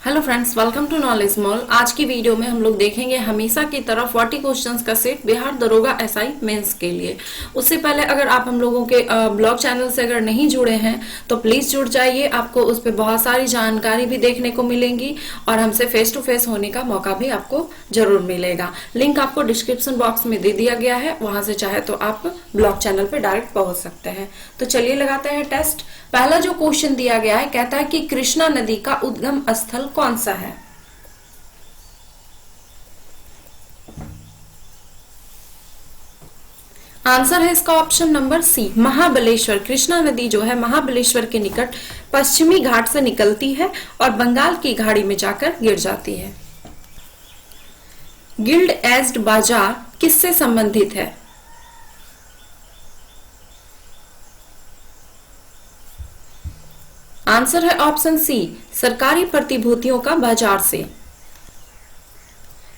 Hello friends, welcome to knowledge mall. आज की video में हम लोग देखेंगे हमेशा की तरह 40 क्वेश्चंस का सेट बिहार दरोगा एसआई मेंस के लिए। उससे पहले अगर आप हम लोगों के ब्लॉग चैनल से अगर नहीं जुड़े हैं तो प्लीज जुड़ जाइए। आपको उस पर बहुत सारी जानकारी भी देखने को मिलेंगी और हमसे फेस टू फेस होने का मौका भी आपको जरूर मिलेगा। लिंक आपको डिस्क्रिप्शन बॉक्स में दे दिया गया है, वहां से चाहे तो आप ब्लॉग चैनल पे डायरेक्ट पहुंच सकते हैं। तो चलिए लगाते हैं टेस्ट। पहला जो क्वेश्चन दिया गया है कहता है कि कृष्णा नदी का उद्गम स्थल कौन सा है। आंसर है इसका option number C, Mahabaleshwar. Krishna नदी जो है महाबलेश्वर के निकट पश्चिमी घाट से निकलती है और बंगाल की खाड़ी में जाकर गिर जाती है। गिल्ड एज्ड बाजार किससे संबंधित है। आंसर है ऑप्शन सी, सरकारी प्रतिभूतियों का बाजार से।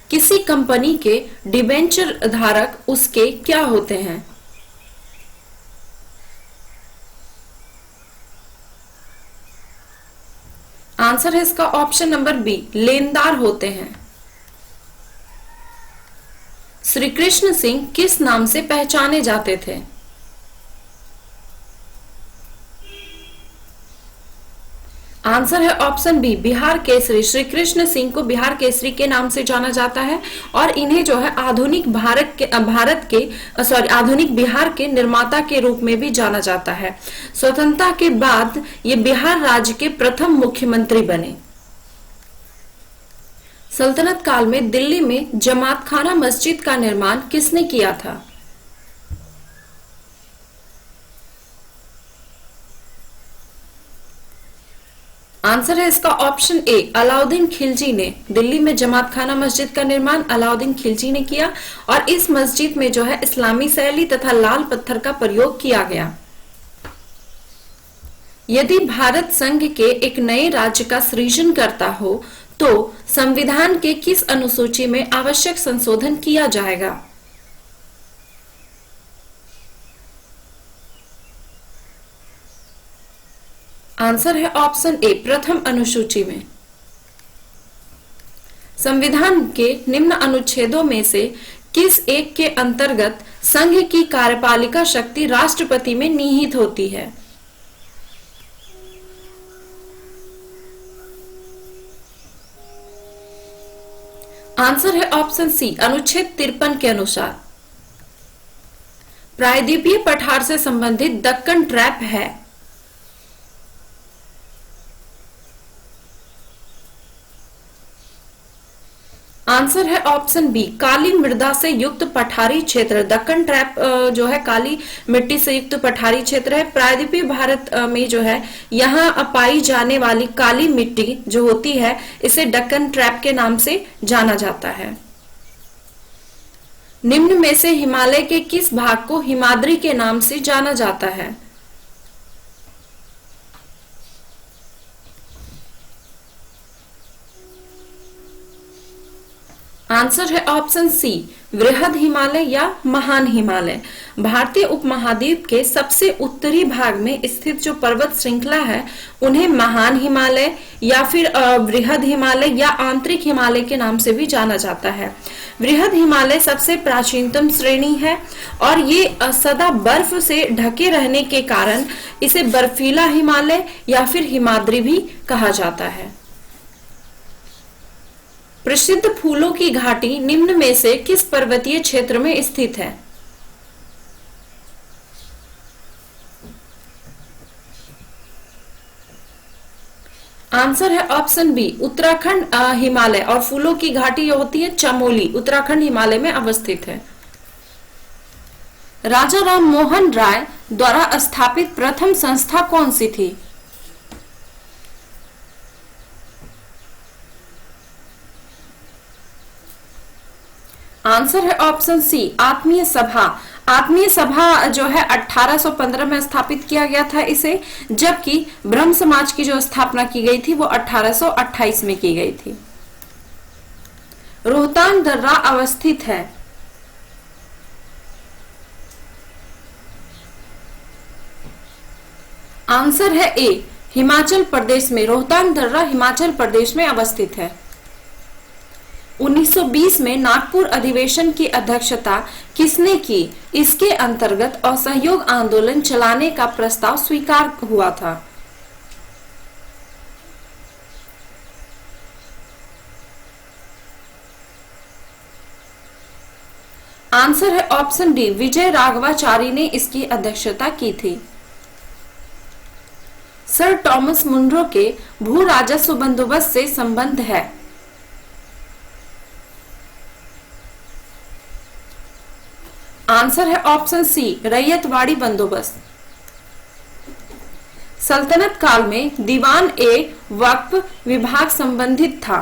किसी कंपनी के डिबेंचर धारक उसके क्या होते हैं। आंसर है इसका ऑप्शन नंबर बी, लेनदार होते हैं। श्री कृष्ण सिंह किस नाम से पहचाने जाते थे। आंसर है ऑप्शन बी, बिहार केसरी। श्री कृष्ण सिंह को बिहार केसरी के नाम से जाना जाता है और इन्हें जो है आधुनिक आधुनिक बिहार के निर्माता के रूप में भी जाना जाता है। स्वतंत्रता के बाद ये बिहार राज्य के प्रथम मुख्यमंत्री बने। सल्तनत काल में दिल्ली में जमात खाना मस्जिद का निर्माण किसने किया था। आंसर है इसका ऑप्शन ए, अलाउद्दीन खिलजी ने। दिल्ली में जमात खाना मस्जिद का निर्माण अलाउद्दीन खिलजी ने किया और इस मस्जिद में जो है इस्लामी शैली तथा लाल पत्थर का प्रयोग किया गया। यदि भारत संघ के एक नए राज्य का सृजन करता हो तो संविधान के किस अनुसूची में आवश्यक संशोधन किया जाएगा। आंसर है ऑप्शन ए, प्रथम अनुसूची में। संविधान के निम्न अनुच्छेदों में से किस एक के अंतर्गत संघ की कार्यपालिका शक्ति राष्ट्रपति में निहित होती है। आंसर है ऑप्शन सी, अनुच्छेद 53 के अनुसार। प्रायद्वीपीय पठार से संबंधित दक्कन ट्रैप है। आंसर है ऑप्शन बी, काली मृदा से युक्त पठारी क्षेत्र। दक्कन ट्रैप जो है काली मिट्टी से युक्त पठारी क्षेत्र है। प्रायद्वीपीय भारत में जो है यहाँ पाई जाने वाली काली मिट्टी जो होती है इसे दक्कन ट्रैप के नाम से जाना जाता है। निम्न में से हिमालय के किस भाग को हिमाद्री के नाम से जाना जाता है। आंसर है ऑप्शन सी, वृहद हिमालय या महान हिमालय। भारतीय उपमहाद्वीप के सबसे उत्तरी भाग में स्थित जो पर्वत श्रृंखला है उन्हें महान हिमालय या फिर वृहद हिमालय या आंतरिक हिमालय के नाम से भी जाना जाता है। वृहद हिमालय सबसे प्राचीनतम श्रेणी है और ये सदा बर्फ से ढके रहने के कारण इसे बर्फीला हिमालय या फिर हिमाद्री भी कहा जाता है। प्रसिद्ध फूलों की घाटी निम्न में से किस पर्वतीय क्षेत्र में स्थित है। आंसर है ऑप्शन बी, उत्तराखंड हिमालय। और फूलों की घाटी जो होती है चमोली, उत्तराखंड हिमालय में अवस्थित है। राजा राम मोहन राय द्वारा स्थापित प्रथम संस्था कौन सी थी। आंसर है ऑप्शन सी, आत्मीय सभा। आत्मीय सभा जो है 1815 में स्थापित किया गया था इसे, जबकि ब्रह्म समाज की जो स्थापना की गई थी वो 1828 में की गई थी। रोहतांग दर्रा अवस्थित है। आंसर है ए, हिमाचल प्रदेश में। रोहतांग दर्रा हिमाचल प्रदेश में अवस्थित है। 1920 में नागपुर अधिवेशन की अध्यक्षता किसने की? इसके अंतर्गत असहयोग आंदोलन चलाने का प्रस्ताव स्वीकार हुआ था। आंसर है ऑप्शन डी, विजय राघवाचारी ने इसकी अध्यक्षता की थी। सर टॉमस मुनरो के भू राजस्व बंदोबस्त से संबंध है। आंसर है ऑप्शन सी, रैयतवाड़ी बंदोबस्त। सल्तनत काल में दीवान ए वक्फ विभाग संबंधित था।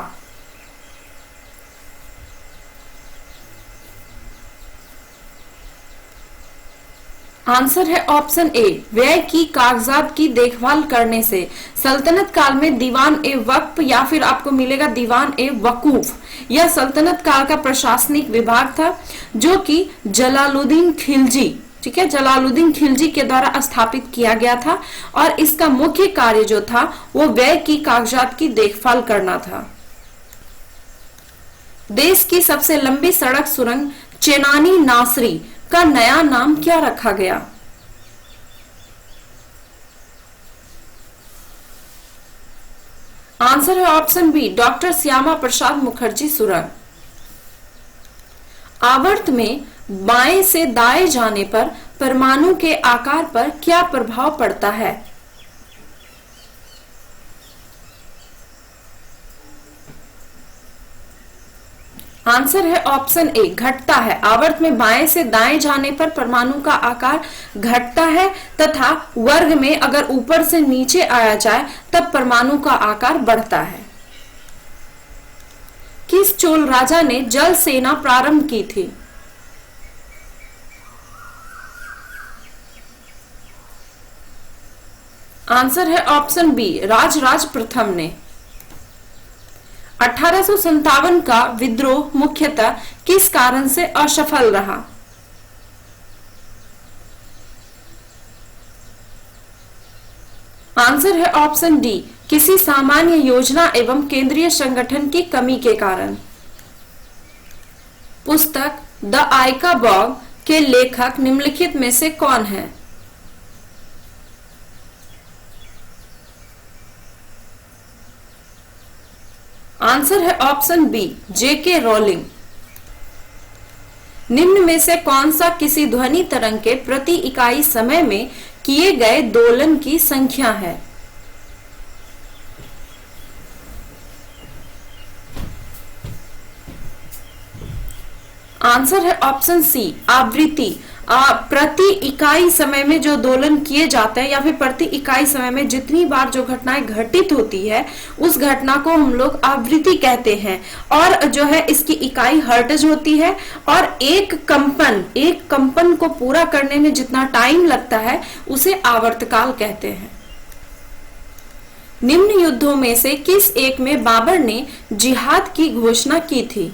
आंसर है ऑप्शन ए, व्यय की कागजात की देखभाल करने से। सल्तनत काल में दीवान ए वक्फ या फिर आपको मिलेगा दीवान ए वकूफ, यह सल्तनत काल का प्रशासनिक विभाग था जो कि जलालुद्दीन खिलजी, ठीक है, जलालुद्दीन खिलजी के द्वारा स्थापित किया गया था और इसका मुख्य कार्य जो था वो व्यय की कागजात की देखभाल करना था। देश की सबसे लंबी सड़क सुरंग चेनानी नासरी का नया नाम क्या रखा गया? आंसर है option B, doctor Shyama Prasad Mukherjee सुरंग। आवर्त में बाएं से दाएं जाने पर परमाणु के आकार पर क्या प्रभाव पड़ता है? आंसर है ऑप्शन ए, घटता है। आवर्त में बाएं से दाएं जाने पर परमाणु का आकार घटता है तथा वर्ग में अगर ऊपर से नीचे आया जाए तब परमाणु का आकार बढ़ता है। किस चोल राजा ने जल सेना प्रारंभ की थी? आंसर है ऑप्शन बी, राजराज प्रथम ने। 1857 का विद्रोह मुख्यतः किस कारण से असफल रहा? आंसर है ऑप्शन डी, किसी सामान्य योजना एवं केंद्रीय संगठन की कमी के कारण। पुस्तक द आइका बॉग के लेखक निम्नलिखित में से कौन है? आंसर है ऑप्शन बी, जेके रोलिंग। निम्न में से कौन सा किसी ध्वनि तरंग के प्रति इकाई समय में किए गए दोलन की संख्या है? आंसर है ऑप्शन सी, आवृत्ति। प्रति इकाई समय में जो दोलन किए जाते हैं या फिर प्रति इकाई समय में जितनी बार जो घटनाएं घटित होती है उस घटना को हम लोग आवृत्ति कहते हैं और जो है इसकी इकाई हर्ट्ज होती है और एक कंपन को पूरा करने में जितना टाइम लगता है उसे आवर्तकाल कहते हैं। निम्न युद्धों में से किस एक में बाबर ने जिहाद की घोषणा की थी?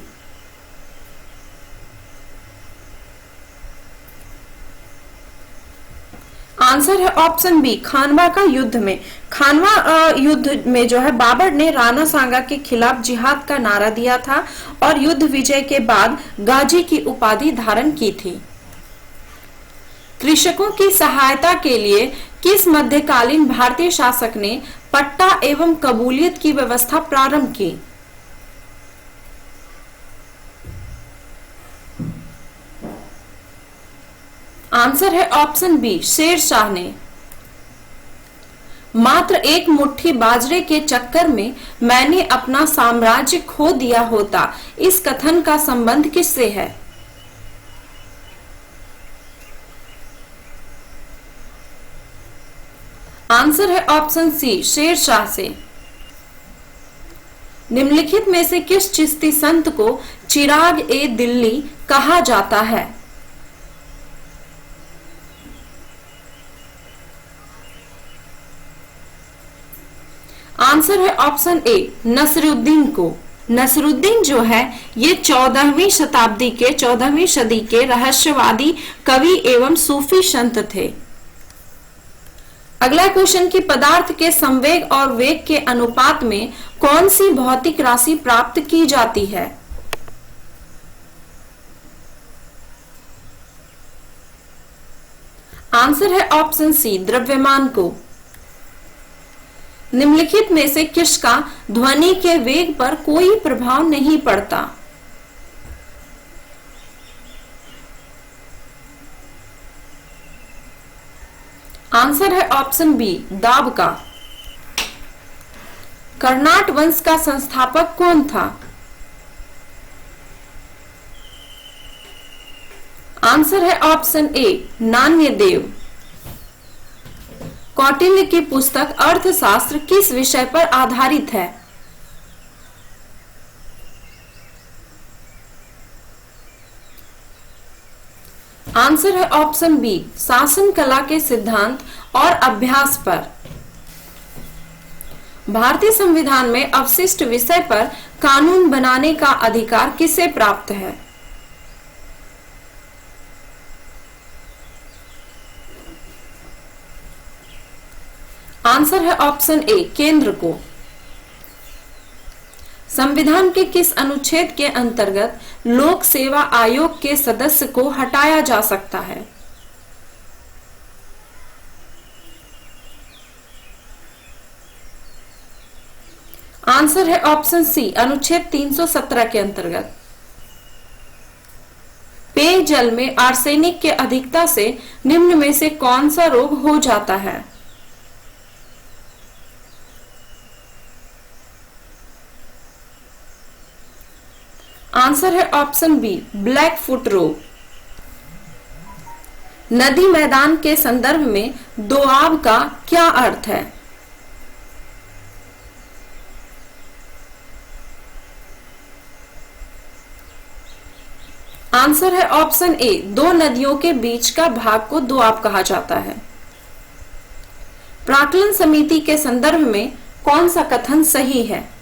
आंसर है ऑप्शन बी, खानवा का युद्ध में। खानवा युद्ध में जो है बाबर ने राणा सांगा के खिलाफ जिहाद का नारा दिया था और युद्ध विजय के बाद गाजी की उपाधि धारण की थी। कृषकों की सहायता के लिए किस मध्यकालीन भारतीय शासक ने पट्टा एवं कबूलियत की व्यवस्था प्रारंभ की? आंसर है ऑप्शन बी, शेर शाह ने। मात्र एक मुट्ठी बाजरे के चक्कर में मैंने अपना साम्राज्य खो दिया होता, इस कथन का संबंध किससे है? आंसर है ऑप्शन सी, शेर शाह से। निम्नलिखित में से किस चिश्ती संत को चिराग ए दिल्ली कहा जाता है? आंसर है ऑप्शन ए, नसरुद्दीन को। नसरुद्दीन जो है ये 14वीं सदी के रहस्यवादी कवि एवं सूफी संत थे। अगला क्वेश्चन कि पदार्थ के संवेग और वेग के अनुपात में कौन सी भौतिक राशि प्राप्त की जाती है? आंसर है ऑप्शन सी, द्रव्यमान को। निम्नलिखित में से किसका ध्वनि के वेग पर कोई प्रभाव नहीं पड़ता? आंसर है ऑप्शन बी, दाब का। कर्नाट वंश का संस्थापक कौन था? आंसर है ऑप्शन ए, नान्यदेव। कौटिल्य की पुस्तक अर्थशास्त्र किस विषय पर आधारित है? आंसर है ऑप्शन बी, शासन कला के सिद्धांत और अभ्यास पर। भारतीय संविधान में अवशिष्ट विषय पर कानून बनाने का अधिकार किसे प्राप्त है? आंसर है ऑप्शन ए, केंद्र को। संविधान के किस अनुच्छेद के अंतर्गत लोक सेवा आयोग के सदस्य को हटाया जा सकता है? आंसर है ऑप्शन सी, अनुच्छेद 317 के अंतर्गत। पेयजल में आर्सेनिक के अधिकता से निम्न में से कौन सा रोग हो जाता है? आंसर है ऑप्शन बी, ब्लैक फुट रोग। नदी मैदान के संदर्भ में दोआब का क्या अर्थ है? आंसर है ऑप्शन ए, दो नदियों के बीच का भाग को दोआब कहा जाता है। प्राक्कलन समिति के संदर्भ में कौन सा कथन सही है?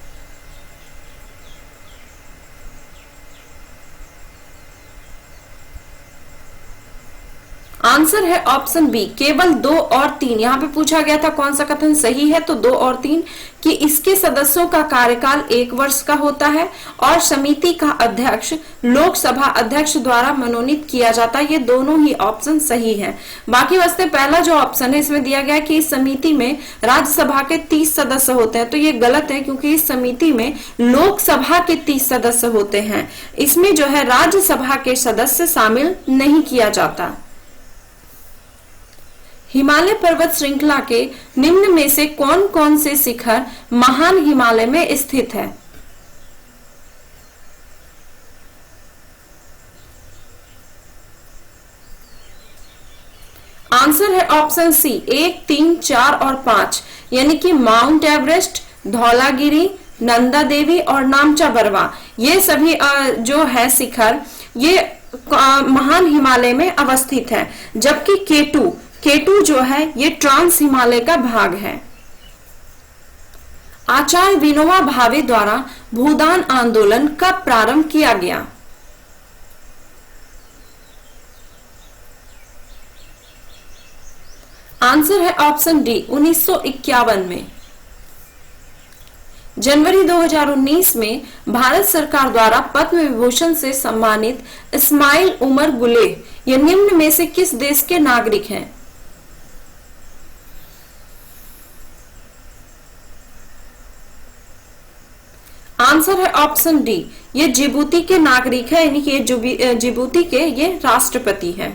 आंसर है ऑप्शन बी, केवल 2 और 3। यहाँ पे पूछा गया था कौन सा कथन सही है, तो 2 और 3 कि इसके सदस्यों का कार्यकाल 1 वर्ष का होता है और समिति का अध्यक्ष लोकसभा अध्यक्ष द्वारा मनोनीत किया जाता है। ये दोनों ही ऑप्शन सही है। बाकी वास्ते पहला जो ऑप्शन है इसमें दिया गया कि इस समिति में राज्यसभा के 30 सदस्य होते हैं, तो ये गलत है क्योंकि इस समिति में लोकसभा के 30 सदस्य होते हैं। इसमें जो है राज्यसभा के सदस्य शामिल नहीं किया जाता। हिमालय पर्वत श्रृंखला के निम्न में से कौन कौन से शिखर महान हिमालय में स्थित है? आंसर है ऑप्शन सी, 1, 3, 4 और 5, यानी कि माउंट एवरेस्ट, धौलागिरी, नंदा देवी और नामचा बरवा। ये सभी जो है शिखर ये महान हिमालय में अवस्थित है। जबकि केटू जो है ये ट्रांस हिमालय का भाग है। आचार्य विनोबा भावे द्वारा भूदान आंदोलन कब प्रारंभ किया गया? आंसर है ऑप्शन डी, 1951 में। जनवरी 2019 में भारत सरकार द्वारा पद्म विभूषण से सम्मानित इस्माइल उमर गुलेह ये निम्न में से किस देश के नागरिक हैं? आंसर है ऑप्शन डी, ये जिबूती के नागरिक है, यानी कि ये जिबूती के ये राष्ट्रपति हैं।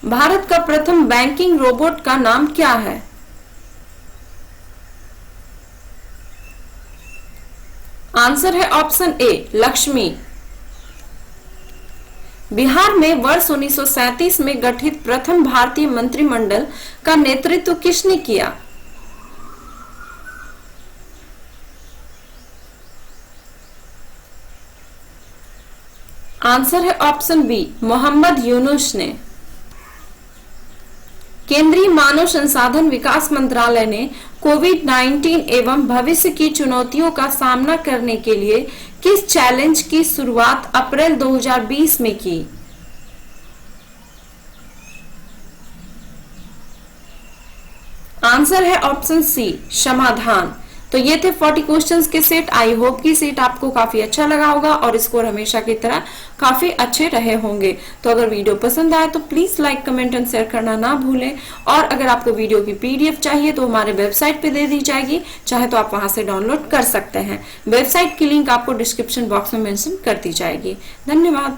भारत का प्रथम बैंकिंग रोबोट का नाम क्या है? आंसर है ऑप्शन ए, लक्ष्मी। बिहार में वर्ष 1937 में गठित प्रथम भारतीय मंत्रिमंडल का नेतृत्व किसने किया? आंसर है ऑप्शन बी, मोहम्मद यूनुस ने। केंद्रीय मानव संसाधन विकास मंत्रालय ने कोविड-19 एवं भविष्य की चुनौतियों का सामना करने के लिए किस चैलेंज की शुरुआत अप्रैल 2020 में की? आंसर है ऑप्शन सी, समाधान। तो ये थे 40 क्वेश्चंस के सेट। आई होप कि सेट आपको काफी अच्छा लगा होगा और स्कोर हमेशा की तरह काफी अच्छे रहे होंगे। तो अगर वीडियो पसंद आए तो please like, comment and share करना ना भूलें। और अगर आपको वीडियो की पीडीएफ चाहिए तो हमारे वेबसाइट पे दे दी जाएगी, चाहे तो आप वहां से डाउनलोड कर सकते हैं। वेबसाइट की लिंक आपको डिस्क्रिप्शन बॉक्स में मेंशन कर दी जाएगी। धन्यवाद।